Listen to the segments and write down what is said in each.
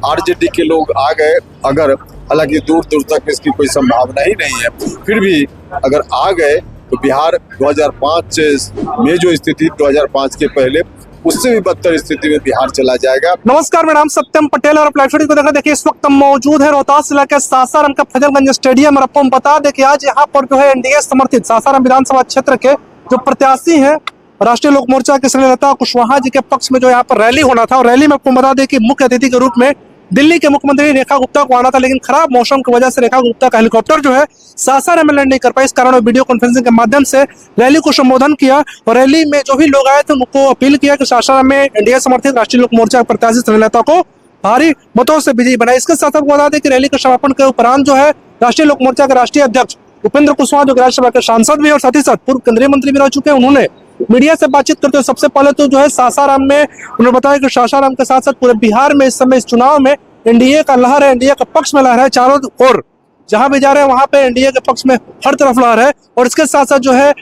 RJD के लोग आ गए, अगर हालांकि दूर दूर तक इसकी कोई संभावना ही नहीं है, फिर भी अगर आ गए तो बिहार 2005 में जो स्थिति 2005 के पहले उससे भी बदतर स्थिति में बिहार चला जाएगा। नमस्कार, मेरा नाम सत्यम पटेल और लाइव स्टोरी को देखा। देखिए, इस वक्त हम मौजूद है रोहतास जिला के सासाराम का फजलगंज स्टेडियम। और आपको हम बता दें कि आज यहाँ पर जो है एनडीए समर्थित सासाराम विधानसभा क्षेत्र के जो प्रत्याशी हैं राष्ट्रीय लोक मोर्चा के श्रीलता कुशवाहा जी के पक्ष में जो यहाँ पर रैली होना था। और रैली में आपको बता दें कि मुख्य अतिथि के रूप में दिल्ली के मुख्यमंत्री रेखा गुप्ता को आना था, लेकिन खराब मौसम की वजह से रेखा गुप्ता का हेलीकॉप्टर जो है सासाराम में लैंड नहीं कर पाए। इस कारण वो वीडियो कॉन्फ्रेंसिंग के माध्यम से रैली को संबोधन किया। और रैली में जो भी लोग आए थे उनको अपील किया कि सासाराम में एनडीए समर्थित राष्ट्रीय लोक मोर्चा के प्रत्याशी श्रीलता को भारी मतों से विजयी बनाए। इसके साथ आपको बता दें कि रैली के समापन के उपरांत जो है राष्ट्रीय लोक मोर्चा के राष्ट्रीय अध्यक्ष उपेंद्र कुशवाहा, जो राज्यसभा के सांसद भी और साथ ही साथ पूर्व केंद्रीय मंत्री भी रह चुके हैं, उन्होंने मीडिया से बातचीत करते हुए सबसे पहले तो जो है सासाराम में उन्होंने बताया कि सासाराम के साथ साथ पूरे बिहार में इस समय इस चुनाव में एनडीए का लहर है, एनडीए का पक्ष में लहर है। चारों ओर जहां भी जा रहे हैं वहां पे एनडीए के पक्ष में हर तरफ लहर है। और इसके साथ साथ जो है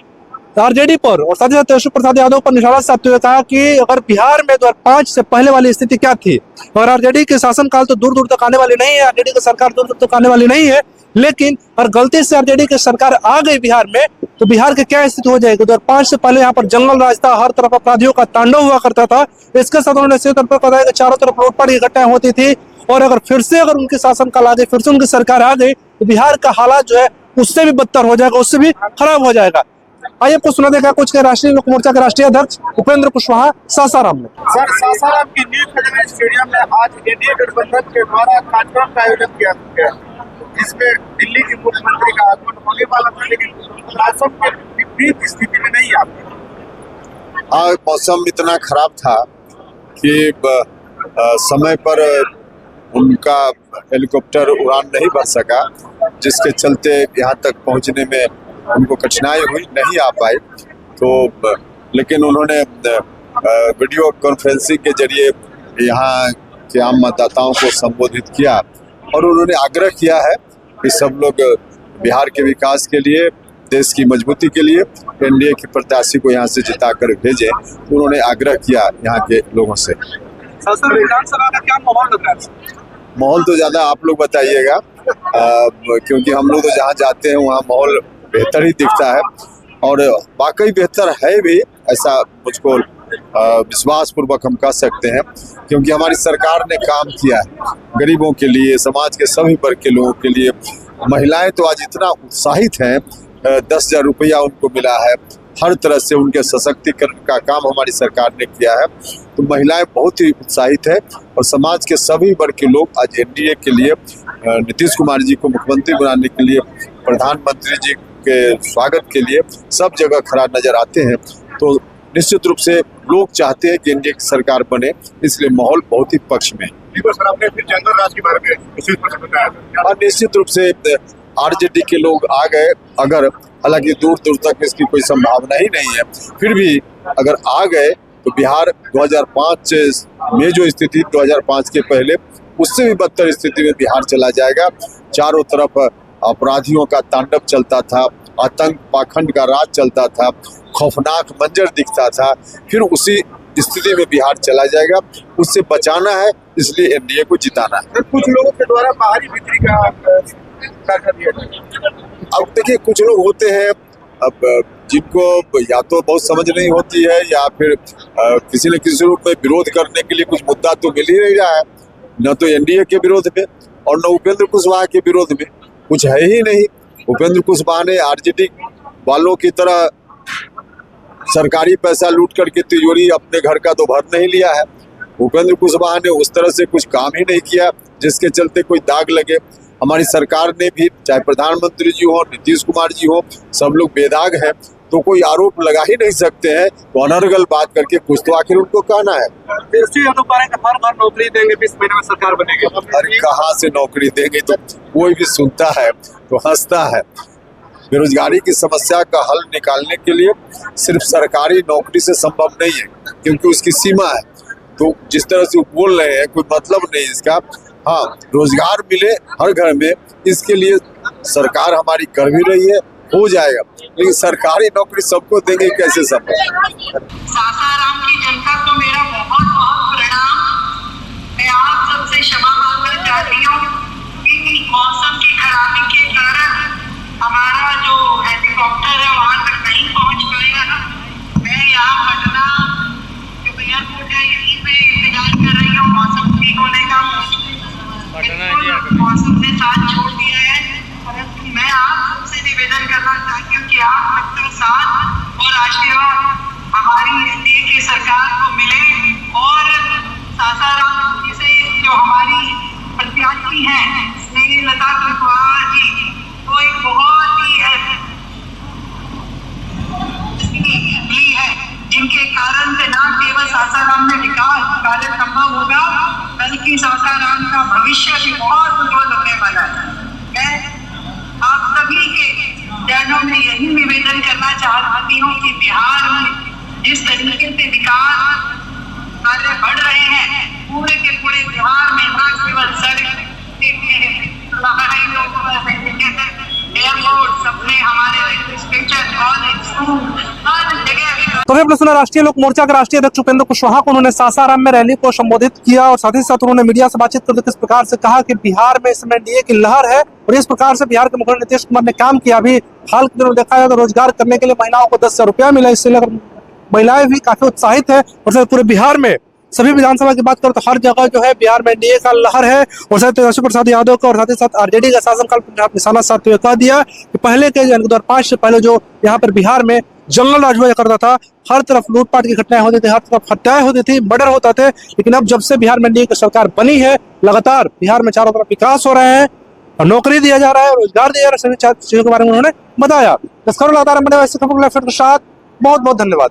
आरजेडी पर और साथ ही साथ तेजस्वी प्रसाद यादव पर निशाना साधते हुए कहा कि अगर बिहार में 2005 से पहले वाली स्थिति क्या थी, और आरजेडी के शासनकाल तो दूर दूर तक आने वाली नहीं है, आरजेडी की सरकार दूर दूर तक आने वाली नहीं है, लेकिन अगर गलती से आरजेडी की सरकार आ गई बिहार में तो बिहार की क्या स्थिति हो जाएगी। 2005 से पहले यहाँ पर जंगल राज था, हर तरफ अपराधियों का तांडव हुआ करता था। इसके साथ उन्होंने सीधे तौर पर बताया कि चारों तरफ लूटपाट की घटनाएं होती थी, और अगर फिर से अगर उनके शासनकाल आ गए, फिर से उनकी सरकार आ गई तो बिहार का हालात जो है उससे भी बदतर हो जाएगा, उससे भी खराब हो जाएगा। आइए आपको सुना देगा कुछ के राष्ट्रीय लोक मोर्चा के राष्ट्रीय अध्यक्ष उपेंद्र कुशवाहा सासाराम में। सर, सासाराम की न्यू फजलगंज स्टेडियम में आज एनडीए गठबंधन के द्वारा कार्यक्रम का आयोजन किया गया, जिसमें दिल्ली के मुख्यमंत्री का आगमन होने वाला था, लेकिन मौसम के विपरीत स्थिति में नहीं आ पाया। आज मौसम इतना खराब था कि समय पर उनका हेलीकॉप्टर उड़ान नहीं भर सका, जिसके चलते यहाँ तक पहुँचने में उनको कठिनाई हुई, नहीं आ पाए। तो लेकिन उन्होंने वीडियो कॉन्फ्रेंसिंग के जरिए यहाँ के आम मतदाताओं को संबोधित किया और उन्होंने आग्रह किया है कि सब लोग बिहार के विकास के लिए, देश की मजबूती के लिए एनडीए के प्रत्याशी को यहाँ से जिताकर भेजें। तो उन्होंने आग्रह किया यहाँ के लोगों से। विधानसभा का क्या माहौल लग रहा है? माहौल तो ज़्यादा आप लोग बताइएगा, क्योंकि हम लोग तो जहाँ जाते हैं वहाँ माहौल बेहतर ही दिखता है, और वाकई बेहतर है भी, ऐसा मुझको विश्वास पूर्वक हम कह सकते हैं, क्योंकि हमारी सरकार ने काम किया है गरीबों के लिए, समाज के सभी वर्ग के लोगों के लिए। महिलाएं तो आज इतना उत्साहित हैं, 10,000 रुपया उनको मिला है, हर तरह से उनके सशक्तिकरण का काम हमारी सरकार ने किया है। तो महिलाएं बहुत ही उत्साहित है, और समाज के सभी वर्ग के लोग आज एनडीए के लिए, नीतीश कुमार जी को मुख्यमंत्री बनाने के लिए, प्रधानमंत्री जी के स्वागत के लिए सब जगह खड़ा नजर आते हैं। तो निश्चित रूप से लोग चाहते हैं कि एनडीए की सरकार बने, इसलिए माहौल बहुत ही पक्ष में है। सर, आपने फिर जंगल राज के बारे में विशेष बताया। और निश्चित रूप से आरजेडी के लोग आ गए, अगर हालांकि दूर दूर तक इसकी कोई संभावना ही नहीं है, फिर भी अगर आ गए तो बिहार 2005 में जो स्थिति 2005 के पहले उससे भी बदतर स्थिति में बिहार चला जाएगा। चारों तरफ अपराधियों का तांडव चलता था, आतंक पाखंड का राज चलता था, खौफनाक मंजर दिखता था, फिर उसी स्थिति में बिहार चला जाएगा। उससे बचाना है, इसलिए एनडीए को जिताना है। कुछ लोगों के द्वारा बाहरी बिक्री का कर दिया। अब देखिए, कुछ लोग होते हैं अब जिनको या तो बहुत समझ नहीं होती है, या फिर किसी न किसी रूप में विरोध करने के लिए कुछ मुद्दा तो मिल ही नहीं रहा है, न तो एनडीए के विरोध में और न उपेंद्र कुशवाहा के विरोध में, कुछ है ही नहीं। उपेंद्र कुशवाहा ने आरजेडी वालों की तरह सरकारी पैसा लूट करके तिजोरी अपने घर का तो भर नहीं लिया है। उपेंद्र कुशवाहा ने उस तरह से कुछ काम ही नहीं किया जिसके चलते कोई दाग लगे। हमारी सरकार ने भी, चाहे प्रधानमंत्री जी हो, नीतीश कुमार जी हो, सब लोग बेदाग हैं, तो कोई आरोप लगा ही नहीं सकते हैं। तो अनर्गल बात करके कुछ तो आखिर उनको कहना है। तेजस्वी यादव कह रहे हैं कि हर घर नौकरी देंगे, 20 महीने में सरकार बनेगी। अरे कहाँ से नौकरी देंगे, तो कोई भी सुनता है तो हंसता है। बेरोजगारी की समस्या का हल निकालने के लिए सिर्फ सरकारी नौकरी से संभव नहीं है, क्योंकि उसकी सीमा है। तो जिस तरह से वो बोल रहे हैं, कोई मतलब नहीं इसका। हाँ, रोजगार मिले हर घर में, इसके लिए सरकार हमारी कर भी रही है, हो जाएगा, लेकिन सरकारी नौकरी सबको देंगे कैसे संभव। सासाराम की जनता को मेरा बहुत बहुत प्रणाम। मैं आप सबसे क्षमा मांगती यहीं पे इंतजार कर रही हूँ मौसम ठीक होने का। मौसम ने साथ छोड़ दिया है, परंतु मैं आप सबसे निवेदन करना चाहती हूँ कि आप सबका साथ और आशीर्वाद हमारी एनडीए की सरकार को मिले और सासाराम से जो हमारी प्रत्याशी हैं स्नेहलता कुशवाहा जी, वो एक बहुत ही ली है जिनके कारण से न केवल सासाराम में विकास कार्य संभव होगा बल्कि सासाराम का भविष्य भी बहुत उज्जवल होने वाला है। मैं आप सभी के चरणों में यही निवेदन करना चाहती हूँ कि बिहार में जिस तरीके से विकास कार्य बढ़ रहे हैं, पूरे के पूरे बिहार में न केवल सड़क एयरपोर्ट सपने हमारे रेलवे स्टेशन कॉलेज स्कूल हर जगह। तो अपने सुना राष्ट्रीय लोक मोर्चा के राष्ट्रीय अध्यक्ष उपेंद्र कुशवाहा को उन्होंने सासाराम में रैली को संबोधित किया और साथ ही साथ उन्होंने मीडिया से बातचीत करते इस प्रकार से कहा कि बिहार में इस समय एनडीए की लहर है और इस प्रकार से बिहार के मुख्यमंत्री नीतीश कुमार ने काम किया। अभी हाल के दिनों देखा जाए तो रोजगार करने के लिए महिलाओं को 10,000 रुपया मिला, इससे लेकर महिलाएं भी काफी उत्साहित है। और पूरे बिहार में सभी विधानसभा की बात करें तो हर जगह जो है बिहार में एनडीए का लहर है और साथ तेजस्वी प्रसाद यादव का और साथ ही साथ आरजेडी का शासनकाल पर निशाना साधते हुए कह दिया कि पहले के 2005 से पहले जो यहाँ पर बिहार में जंगल राज हुआ करता था, हर तरफ लूटपाट की घटनाएं होती थी, हर तरफ हत्याएं होती थी, मर्डर होता थे, लेकिन अब जब से बिहार में एनडीए की सरकार बनी है लगातार बिहार में चारों तरफ विकास हो रहे हैं और नौकरी दिया जा रहा है, रोजगार दिया जा रहा है, सभी चीजों के बारे में उन्होंने बताया। लगातार बने हुए के साथ बहुत बहुत धन्यवाद।